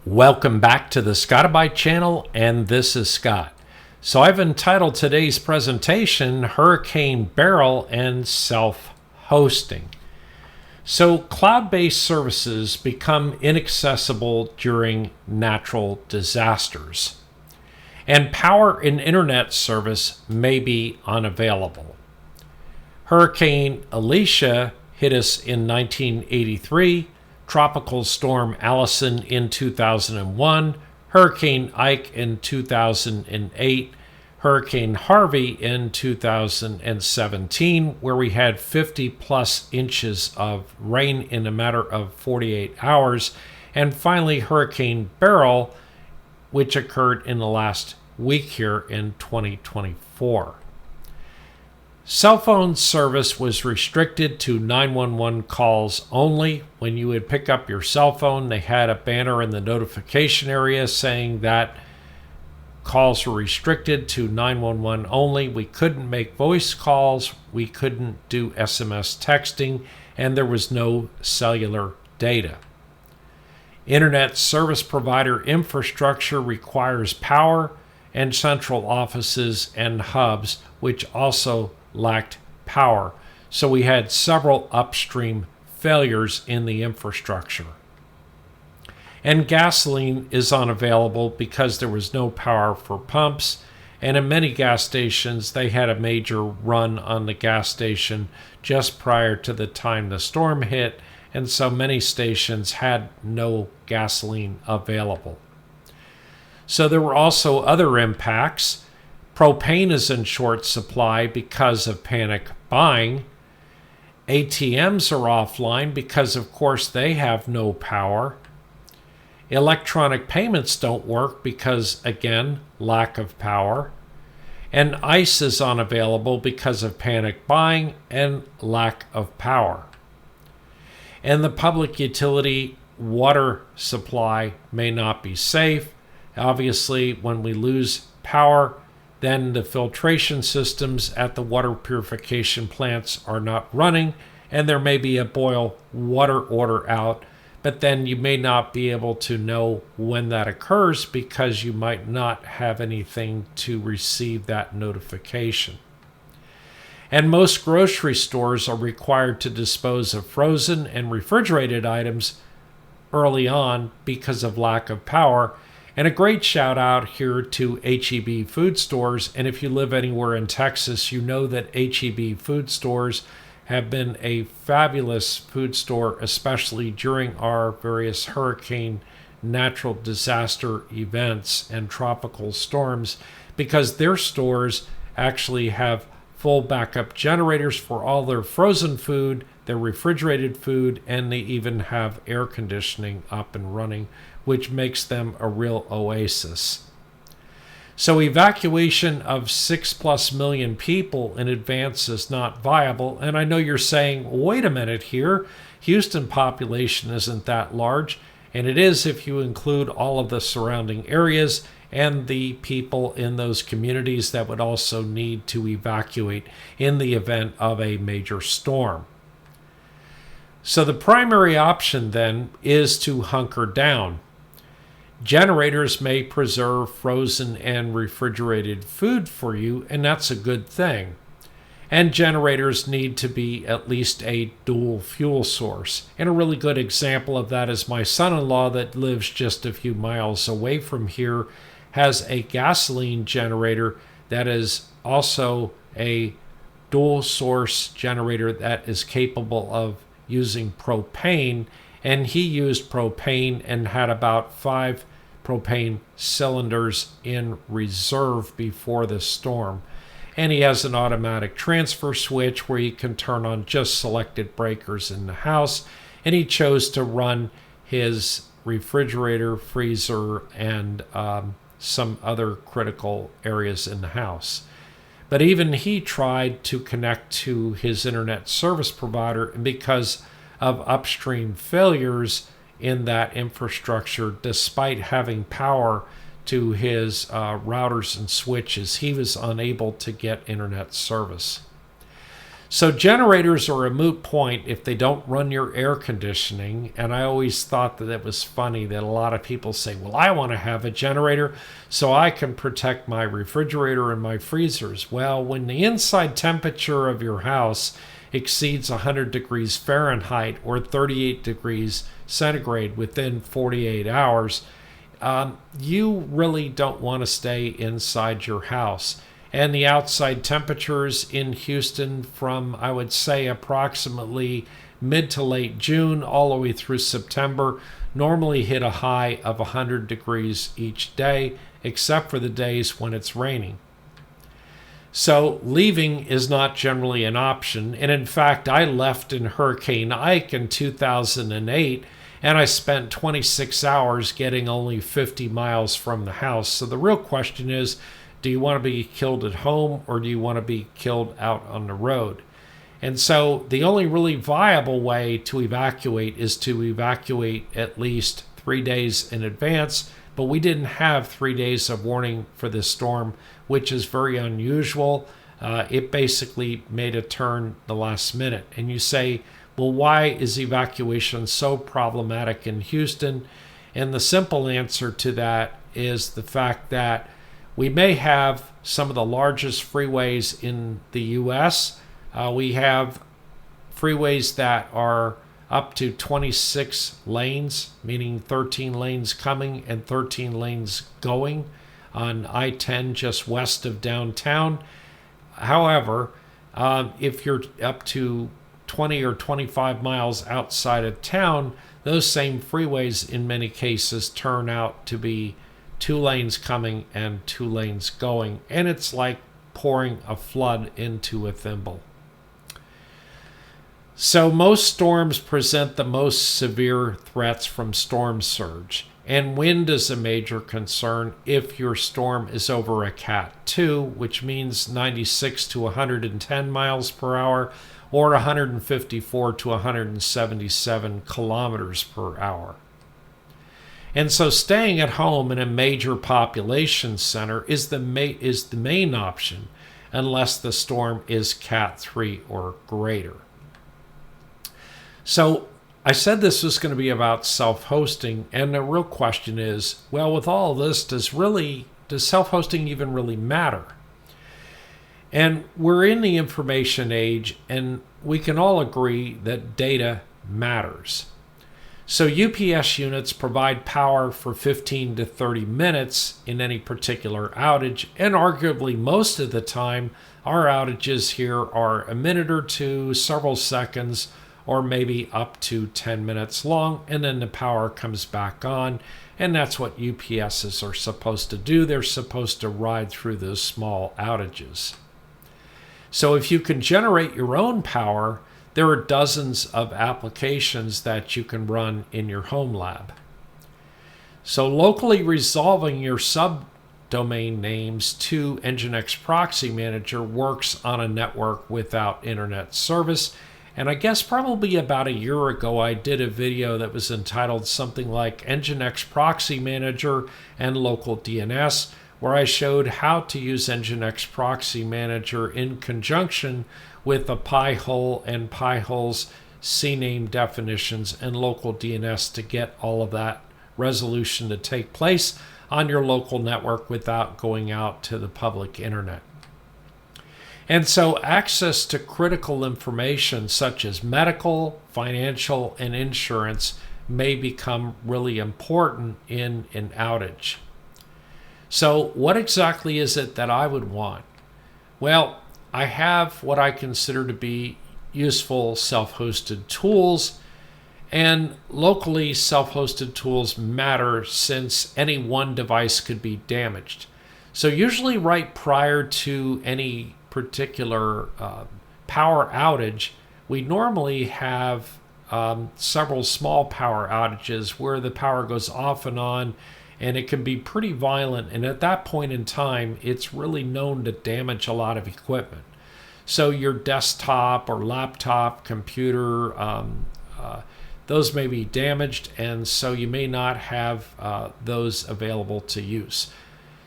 Welcome back to the Scotti-BYTE channel, and this is Scott. So I've entitled today's presentation Hurricane Beryl and Self-Hosting. So cloud-based services become inaccessible during natural disasters, and power and internet service may be unavailable. Hurricane Alicia hit us in 1983, Tropical Storm Allison in 2001, Hurricane Ike in 2008, Hurricane Harvey in 2017, where we had 50 plus inches of rain in a matter of 48 hours, and finally Hurricane Beryl, which occurred in the last week here in 2024. Cell phone service was restricted to 911 calls only. When you would pick up your cell phone, they had a banner in the notification area saying that calls were restricted to 911 only. We couldn't make voice calls, we couldn't do SMS texting, and there was no cellular data. Internet service provider infrastructure requires power, and central offices and hubs, which also lacked power. So we had several upstream failures in the infrastructure. And gasoline is unavailable because there was no power for pumps, and in many gas stations they had a major run on the gas station just prior to the time the storm hit, and so many stations had no gasoline available. So there were also other impacts. Propane is in short supply because of panic buying. ATMs are offline because, of course, they have no power. Electronic payments don't work because, again, lack of power. And ice is unavailable because of panic buying and lack of power. And the public utility water supply may not be safe. Obviously, when we lose power, then the filtration systems at the water purification plants are not running, and there may be a boil water order out, but then you may not be able to know when that occurs because you might not have anything to receive that notification. And most grocery stores are required to dispose of frozen and refrigerated items early on because of lack of power. And a great shout out here to H-E-B food stores. And if you live anywhere in Texas, you know that H-E-B food stores have been a fabulous food store, especially during our various hurricane, natural disaster events, and tropical storms, because their stores actually have full backup generators for all their frozen food, their refrigerated food, and they even have air conditioning up and running, which makes them a real oasis. So evacuation of 6+ million people in advance is not viable. And I know you're saying, wait a minute here, Houston population isn't that large. And it is if you include all of the surrounding areas and the people in those communities that would also need to evacuate in the event of a major storm. So the primary option then is to hunker down. Generators may preserve frozen and refrigerated food for you, and that's a good thing. And generators need to be at least a dual fuel source. And a really good example of that is my son-in-law that lives just a few miles away from here has a gasoline generator that is also a dual source generator that is capable of using propane, and he used propane and had about 5 propane cylinders in reserve before the storm. And he has an automatic transfer switch where he can turn on just selected breakers in the house, and he chose to run his refrigerator, freezer, and some other critical areas in the house. But even he tried to connect to his internet service provider, and because of upstream failures in that infrastructure, despite having power to his routers and switches, he was unable to get internet service. So generators are a moot point if they don't run your air conditioning. And I always thought that it was funny that a lot of people say, well, I want to have a generator so I can protect my refrigerator and my freezers. Well, when the inside temperature of your house exceeds 100 degrees Fahrenheit or 38 degrees centigrade within 48 hours, you really don't want to stay inside your house. And the outside temperatures in Houston from, I would say, approximately mid to late June all the way through September normally hit a high of 100 degrees each day, except for the days when it's raining. So leaving is not generally an option. And in fact, I left in Hurricane Ike in 2008, and I spent 26 hours getting only 50 miles from the house. So the real question is, do you want to be killed at home or do you want to be killed out on the road? And so the only really viable way to evacuate is to evacuate at least 3 days in advance. But we didn't have 3 days of warning for this storm, which is very unusual. It basically made a turn the last minute. And you say, well, why is evacuation so problematic in Houston? And the simple answer to that is the fact that we may have some of the largest freeways in the U.S. We have freeways that are up to 26 lanes, meaning 13 lanes coming and 13 lanes going on I-10 just west of downtown. However, if you're up to 20 or 25 miles outside of town, those same freeways in many cases turn out to be 2 lanes coming and 2 lanes going, and it's like pouring a flood into a thimble. So most storms present the most severe threats from storm surge, and wind is a major concern if your storm is over a Cat 2, which means 96 to 110 miles per hour or 154 to 177 kilometers per hour. And so staying at home in a major population center is the main option unless the storm is Cat 3 or greater. So I said this was going to be about self-hosting, and the real question is, well, with all this, does self-hosting even really matter? And we're in the information age, and we can all agree that data matters. So UPS units provide power for 15 to 30 minutes in any particular outage, and arguably most of the time our outages here are a minute or two, several seconds, or maybe up to 10 minutes long, and then the power comes back on, and that's what UPSs are supposed to do. They're supposed to ride through those small outages. So if you can generate your own power, there are dozens of applications that you can run in your home lab. So locally resolving your subdomain names to Nginx Proxy Manager works on a network without internet service. And I guess probably about a year ago, I did a video that was entitled something like Nginx Proxy Manager and Local DNS, where I showed how to use Nginx Proxy Manager in conjunction with a Pi-hole and Pi-hole's CNAME definitions and local DNS to get all of that resolution to take place on your local network without going out to the public internet. And so access to critical information such as medical, financial, and insurance may become really important in an outage. So what exactly is it that I would want? Well, I have what I consider to be useful self-hosted tools, and locally self-hosted tools matter since any one device could be damaged. So usually right prior to any particular power outage, we normally have several small power outages where the power goes off and on, and it can be pretty violent. And at that point in time, it's really known to damage a lot of equipment. So your desktop or laptop, computer, those may be damaged, and so you may not have those available to use.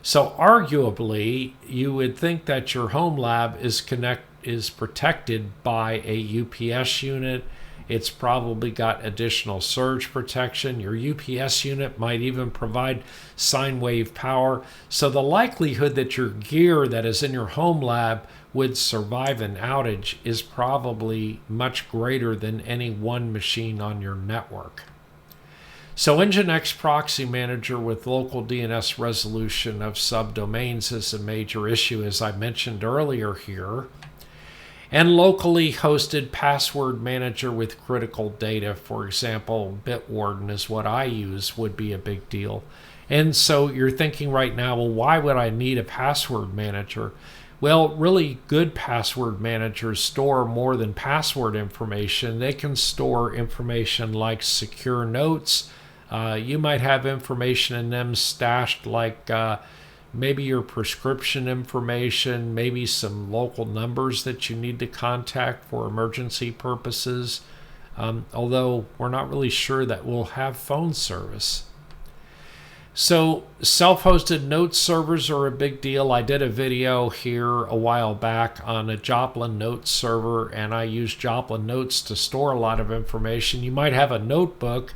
So arguably, you would think that your home lab is is protected by a UPS unit. It's probably got additional surge protection. Your UPS unit might even provide sine wave power. So the likelihood that your gear that is in your home lab would survive an outage is probably much greater than any one machine on your network. So Nginx Proxy Manager with local DNS resolution of subdomains is a major issue, as I mentioned earlier here. And locally hosted password manager with critical data, for example, Bitwarden is what I use, would be a big deal. And so you're thinking right now, well, why would I need a password manager? Well, really good password managers store more than password information. They can store information like secure notes. You might have information in them stashed like maybe your prescription information, maybe some local numbers that you need to contact for emergency purposes, although we're not really sure that we'll have phone service. So self-hosted note servers are a big deal. I did a video here a while back on a Joplin note server, and I use Joplin notes to store a lot of information. You might have a notebook.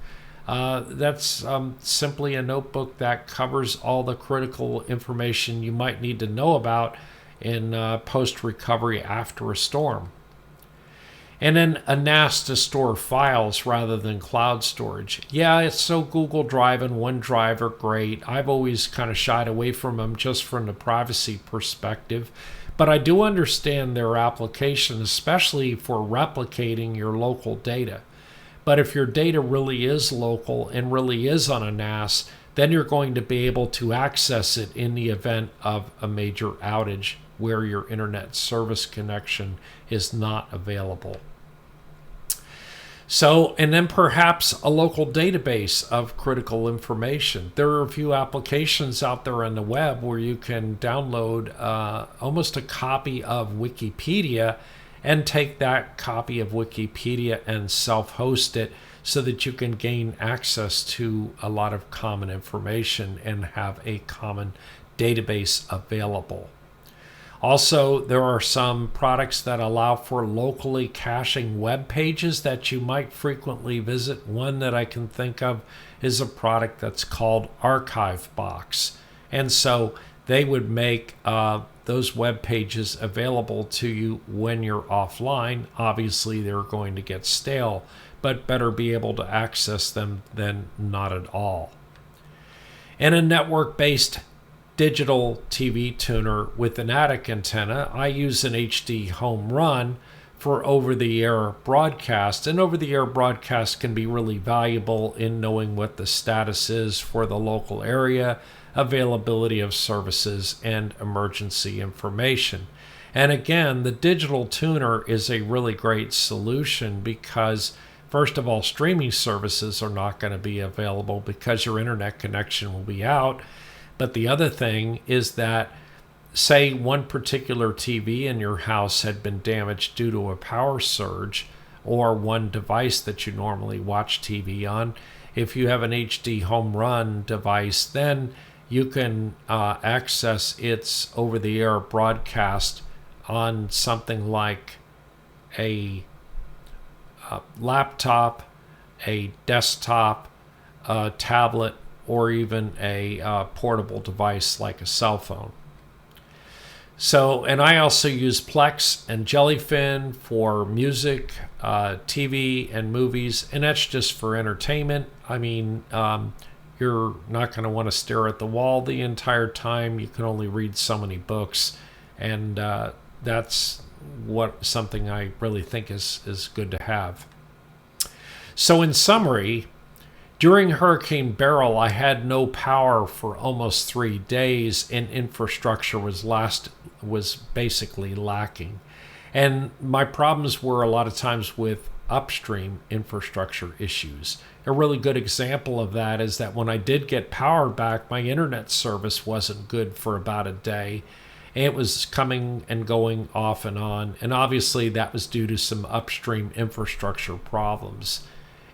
That's simply a notebook that covers all the critical information you might need to know about in post-recovery after a storm. And then a NAS to store files rather than cloud storage. Yeah, it's so Google Drive and OneDrive are great. I've always kind of shied away from them just from the privacy perspective. But I do understand their application, especially for replicating your local data. But if your data really is local and really is on a NAS, then you're going to be able to access it in the event of a major outage where your internet service connection is not available. So, and then perhaps a local database of critical information. There are a few applications out there on the web where you can download almost a copy of Wikipedia and take that copy of Wikipedia and self-host it so that you can gain access to a lot of common information and have a common database available. Also, there are some products that allow for locally caching web pages that you might frequently visit. One that I can think of is a product that's called ArchiveBox. And so they would make those web pages available to you when you're offline. Obviously, they're going to get stale, but better be able to access them than not at all. And a network-based digital TV tuner with an attic antenna. I use an HD home run for over-the-air broadcast, and over-the-air broadcast can be really valuable in knowing what the status is for the local area, availability of services, and emergency information. And again, the digital tuner is a really great solution because, first of all, streaming services are not going to be available because your internet connection will be out. But the other thing is that, say one particular TV in your house had been damaged due to a power surge, or one device that you normally watch TV on. If you have an HD home run device, then you can access its over-the-air broadcast on something like a laptop, a desktop, a tablet, or even a portable device like a cell phone. So, and I also use Plex and Jellyfin for music, TV, and movies, and that's just for entertainment. I mean, you're not going to want to stare at the wall the entire time. You can only read so many books, and that's something I really think is good to have. So in summary, during Hurricane Beryl, I had no power for almost 3 days, and infrastructure was basically lacking. And my problems were a lot of times with upstream infrastructure issues. A really good example of that is that when I did get power back, my internet service wasn't good for about a day. It was coming and going off and on, and obviously that was due to some upstream infrastructure problems.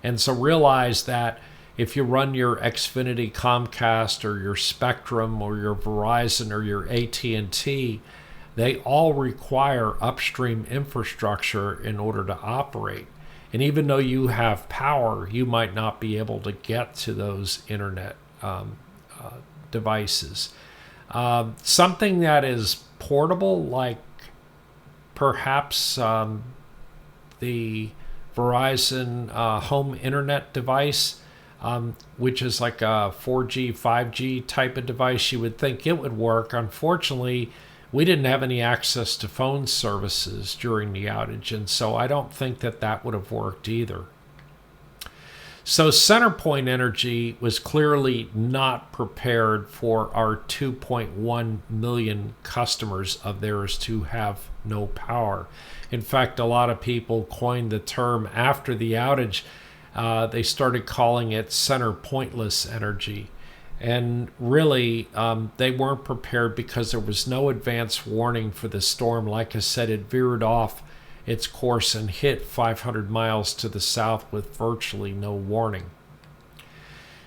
And so realize that if you run your Xfinity, Comcast, or your Spectrum, or your Verizon, or your AT&T, they all require upstream infrastructure in order to operate. And even though you have power, you might not be able to get to those internet devices. Something that is portable, like perhaps the Verizon home internet device, which is like a 4G, 5G type of device, you would think it would work. Unfortunately, we didn't have any access to phone services during the outage, and so I don't think that that would have worked either. So CenterPoint Energy was clearly not prepared for our 2.1 million customers of theirs to have no power. In fact, a lot of people coined the term after the outage. They started calling it center pointless energy. And really, they weren't prepared because there was no advance warning for the storm. Like I said, it veered off its course and hit 500 miles to the south with virtually no warning.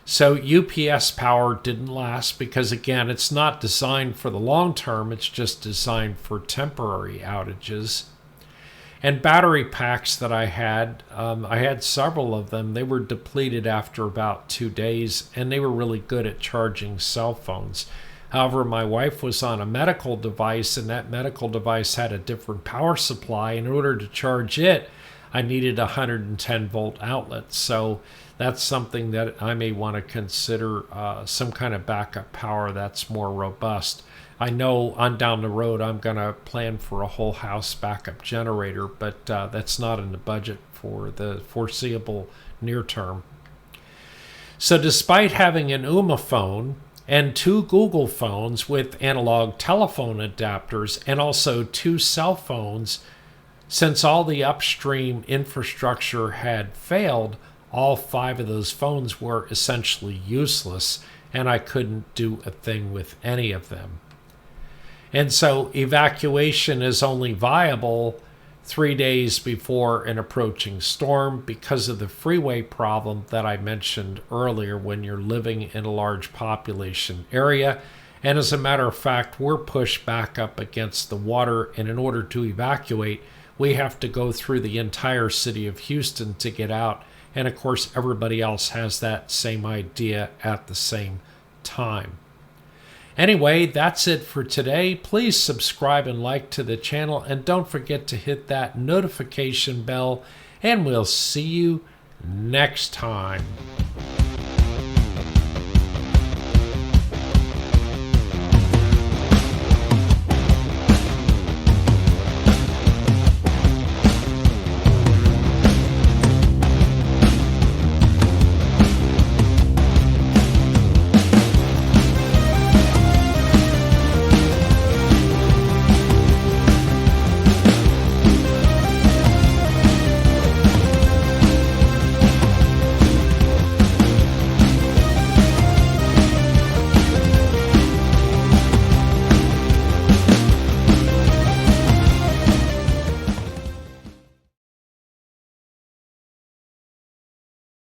So UPS power didn't last because, again, it's not designed for the long term. It's just designed for temporary outages. And battery packs that I had several of them. They were depleted after about 2 days, and they were really good at charging cell phones. However, my wife was on a medical device, and that medical device had a different power supply. In order to charge it, I needed a 110 volt outlet. So that's something that I may want to consider, some kind of backup power that's more robust. I know on down the road I'm going to plan for a whole house backup generator, but that's not in the budget for the foreseeable near term. So despite having an UMA phone and 2 Google phones with analog telephone adapters and also 2 cell phones, since all the upstream infrastructure had failed, all 5 of those phones were essentially useless, and I couldn't do a thing with any of them. And so evacuation is only viable 3 days before an approaching storm because of the freeway problem that I mentioned earlier when you're living in a large population area. And as a matter of fact, we're pushed back up against the water, and in order to evacuate, we have to go through the entire city of Houston to get out. And of course, everybody else has that same idea at the same time. Anyway, that's it for today. Please subscribe and like to the channel, and don't forget to hit that notification bell, and we'll see you next time.